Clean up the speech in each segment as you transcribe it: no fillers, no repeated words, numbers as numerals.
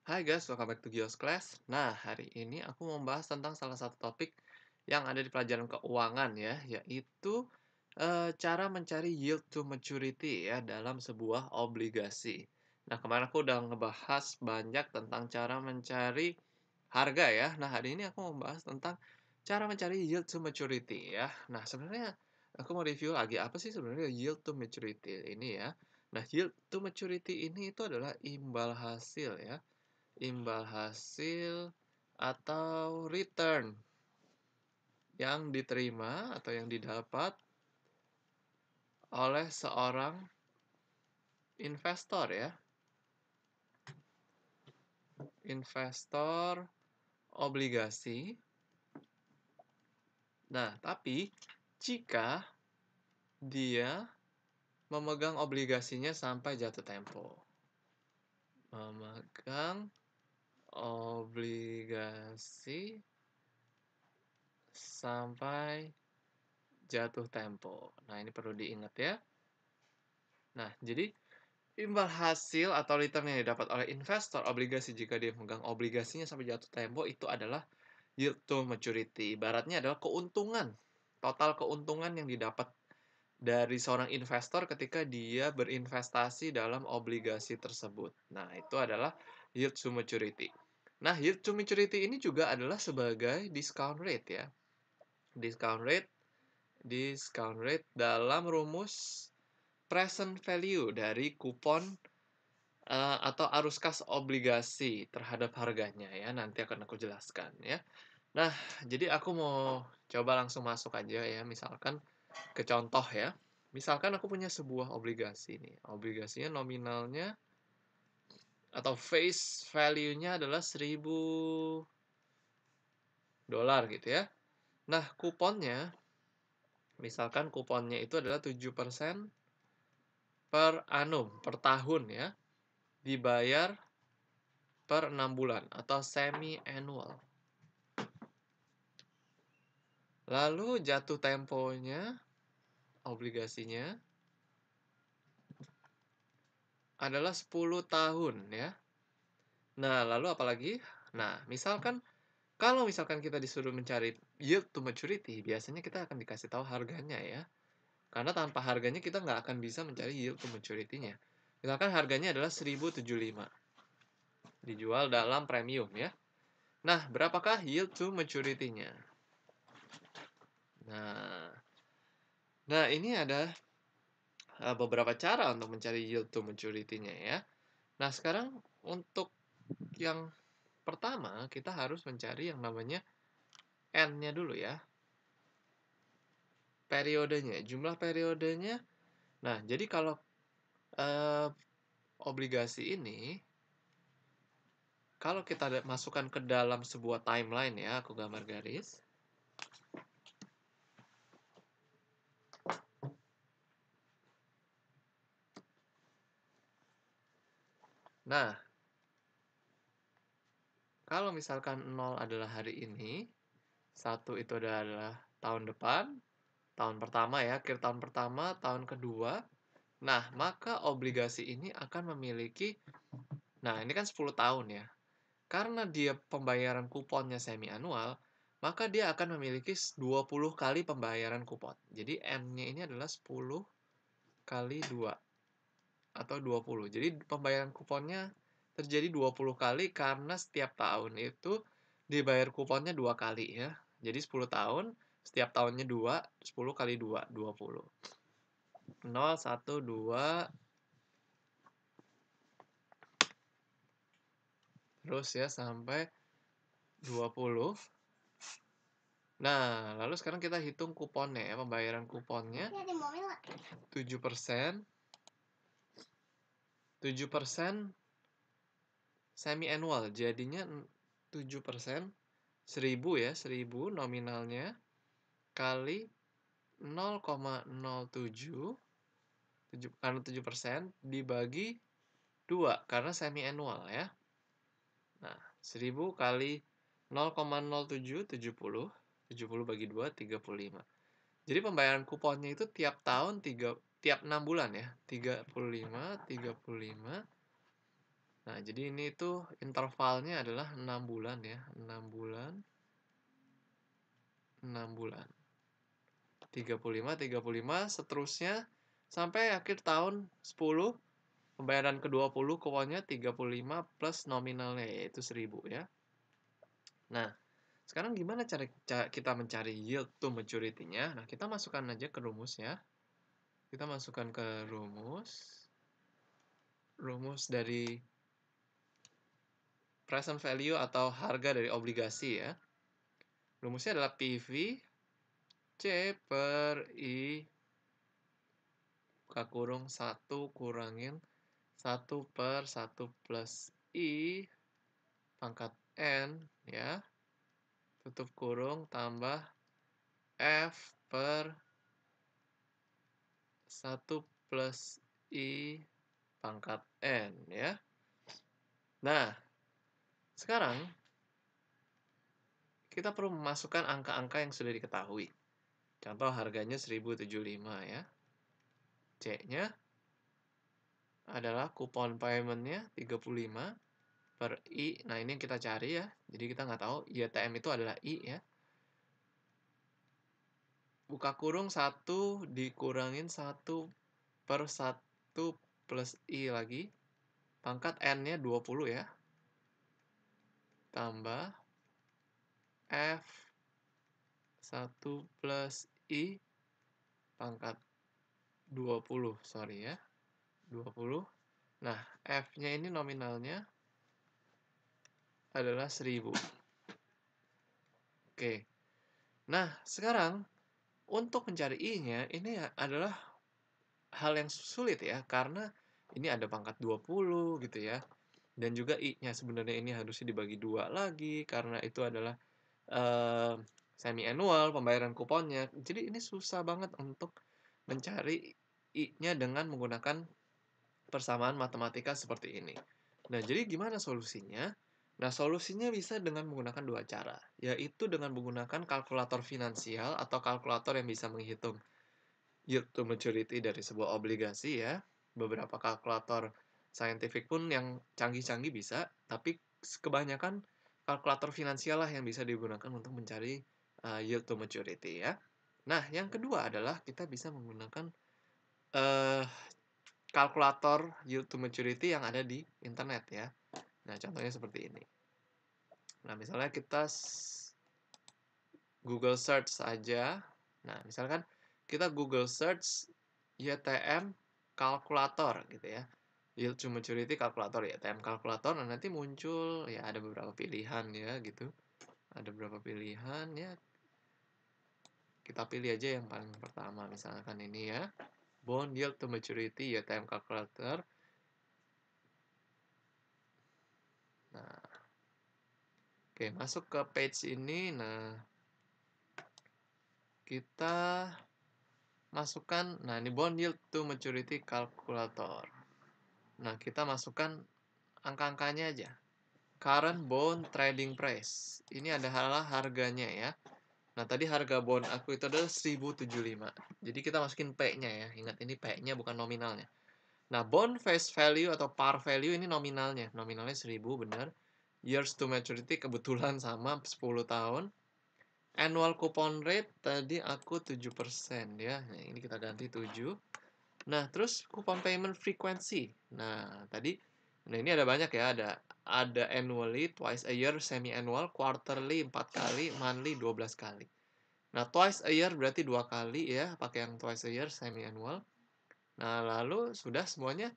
Hai guys, welcome back to Gios Class. Nah, hari ini aku mau membahas tentang salah satu topik yang ada di pelajaran keuangan ya, yaitu cara mencari yield to maturity ya dalam sebuah obligasi. Nah, kemarin aku udah ngebahas banyak tentang cara mencari harga ya. Nah, hari ini aku mau membahas tentang cara mencari yield to maturity ya. Nah, sebenarnya aku mau review lagi apa sih sebenarnya yield to maturity ini ya. Nah, yield to maturity ini itu adalah imbal hasil ya, imbal hasil atau return yang diterima atau yang didapat oleh seorang investor ya, investor obligasi. Nah, tapi jika dia memegang obligasinya sampai jatuh tempo. Memegang obligasi sampai jatuh tempo. Nah, ini perlu diingat ya. Nah, jadi imbal hasil atau return yang didapat oleh investor obligasi jika dia memegang obligasinya sampai jatuh tempo itu adalah yield to maturity. Ibaratnya adalah keuntungan, total keuntungan yang didapat dari seorang investor ketika dia berinvestasi dalam obligasi tersebut. Nah, itu adalah yield to maturity. Nah, yield to maturity ini juga adalah sebagai discount rate ya. Discount rate dalam rumus present value dari kupon atau arus kas obligasi terhadap harganya ya, nanti akan aku jelaskan ya. Nah, jadi aku mau coba langsung masuk aja ya, misalkan ke contoh ya. Misalkan aku punya sebuah obligasi nih, obligasinya nominalnya atau face value-nya adalah $1.000 gitu ya. Nah, kuponnya, misalkan kuponnya itu adalah 7% per annum, per tahun ya, dibayar per 6 bulan atau semi-annual. Lalu jatuh temponya obligasinya adalah 10 tahun ya. Nah, lalu apalagi? Nah, kalau misalkan kita disuruh mencari yield to maturity, biasanya kita akan dikasih tahu harganya ya. Karena tanpa harganya kita nggak akan bisa mencari yield to maturity-nya. Misalkan harganya adalah 1075. Dijual dalam premium ya. Nah, berapakah yield to maturity-nya? Nah, ini ada beberapa cara untuk mencari yield to maturity-nya ya. Nah, sekarang untuk yang pertama, kita harus mencari yang namanya N-nya dulu ya. Periodenya, jumlah periodenya. Nah, jadi kalau obligasi ini, kalau kita masukkan ke dalam sebuah timeline ya, aku gambar garis. Nah, kalau misalkan 0 adalah hari ini, 1 itu adalah tahun depan, tahun pertama ya, akhir tahun pertama, tahun kedua. Nah, maka obligasi ini akan memiliki, nah ini kan 10 tahun ya. Karena dia pembayaran kuponnya semi annual, maka dia akan memiliki 20 kali pembayaran kupon. Jadi N-nya ini adalah 10 kali 2 atau 20. Jadi pembayaran kuponnya terjadi 20 kali karena setiap tahun itu dibayar kuponnya 2 kali ya. Jadi 10 tahun, setiap tahunnya 2, 10 kali 2, 20. 0, 1, 2, terus ya sampai 20. Nah, lalu sekarang kita hitung kuponnya ya, pembayaran kuponnya 7%. 7% semi annual, jadinya 7%, 1000 ya, 1000 nominalnya kali 0,07, karena 7% dibagi 2 karena semi annual ya. Nah, 1000 kali 0,07, 70. 70 bagi 2, 35. Jadi pembayaran kuponnya itu tiap tahun tiap 6 bulan ya. 35. Nah, jadi ini tuh intervalnya adalah 6 bulan ya, 6 bulan, 6 bulan. 35, seterusnya sampai akhir tahun 10, pembayaran ke-20 kuponnya 35 plus nominalnya yaitu 1.000 ya. Nah, sekarang gimana cara kita mencari yield to maturity-nya? Nah, kita masukkan aja ke rumus ya. Kita masukkan ke rumus dari present value atau harga dari obligasi ya. Rumusnya adalah PV C per I buka kurung 1 kurangin 1 per 1 plus I pangkat N ya. Tutup kurung tambah F per 1 plus I pangkat N ya. Nah, sekarang kita perlu memasukkan angka-angka yang sudah diketahui. Contoh harganya 1075 ya. C-nya adalah kupon payment-nya 35 per I. Nah, ini yang kita cari ya. Jadi kita nggak tahu YTM itu adalah I ya. Buka kurung 1 dikurangin 1 per 1 plus I lagi. Pangkat N-nya 20 ya. Tambah F 1 plus I pangkat 20, sorry ya. 20. Nah, F-nya ini nominalnya adalah 1.000. Oke. Nah, sekarang untuk mencari I-nya ini adalah hal yang sulit ya, karena ini ada pangkat 20 gitu ya. Dan juga I-nya sebenarnya ini harusnya dibagi 2 lagi, karena itu adalah semi annual pembayaran kuponnya. Jadi ini susah banget untuk mencari I-nya dengan menggunakan persamaan matematika seperti ini. Nah, jadi gimana solusinya? Nah, solusinya bisa dengan menggunakan 2 cara, yaitu dengan menggunakan kalkulator finansial atau kalkulator yang bisa menghitung yield to maturity dari sebuah obligasi ya. Beberapa kalkulator scientific pun yang canggih-canggih bisa, tapi kebanyakan kalkulator finansial lah yang bisa digunakan untuk mencari yield to maturity ya. Nah, yang kedua adalah kita bisa menggunakan kalkulator yield to maturity yang ada di internet ya. Nah, contohnya seperti ini. Nah, misalnya kita Google search saja. Nah, misalkan kita Google search YTM kalkulator gitu ya. Yield to maturity kalkulator YTM kalkulator. Nah, nanti muncul ya ada beberapa pilihan ya gitu. Ada beberapa pilihan ya. Kita pilih aja yang paling pertama misalkan ini ya. Bond yield to maturity YTM calculator. Nah, oke, masuk ke page ini. Nah, kita masukkan, nah ini bond yield to maturity calculator. Nah, kita masukkan angka-angkanya aja. Current bond trading price. Ini adalah harganya ya. Nah, tadi harga bond aku itu adalah 1075. Jadi kita masukin P-nya ya. Ingat ini P-nya bukan nominalnya. Nah, bond face value atau par value ini nominalnya. Nominalnya 1000 benar. Years to maturity kebetulan sama 10 tahun. Annual coupon rate tadi aku 7% ya. Nah, ini kita ganti 7. Nah, terus coupon payment frequency. Nah, tadi ini ada banyak ya, ada annually, twice a year, semi annual, quarterly 4 kali, monthly 12 kali. Nah, twice a year berarti 2 kali ya, pakai yang twice a year semi annual. Nah, lalu sudah semuanya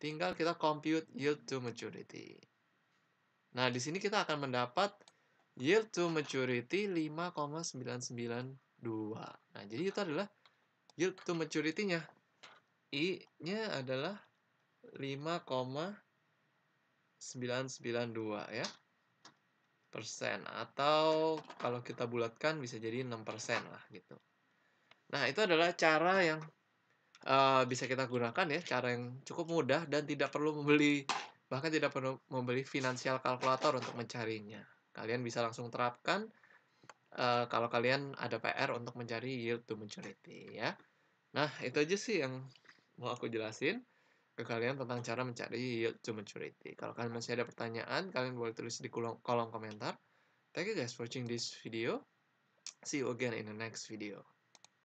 tinggal kita compute yield to maturity. Nah, di sini kita akan mendapat yield to maturity 5,992. Nah, jadi itu adalah yield to maturity-nya. I-nya adalah 5,992 ya persen, atau kalau kita bulatkan bisa jadi 6% lah gitu. Nah, itu adalah cara yang bisa kita gunakan ya, cara yang cukup mudah dan tidak perlu membeli, bahkan tidak perlu membeli financial calculator untuk mencarinya. Kalian bisa langsung terapkan kalau kalian ada PR untuk mencari yield to maturity ya. Nah, itu aja sih yang mau aku jelasin. ke kalian tentang cara mencari yield to maturity. Kalau kalian masih ada pertanyaan, kalian boleh tulis di kolom komentar. Thank you guys for watching this video. See you again in the next video.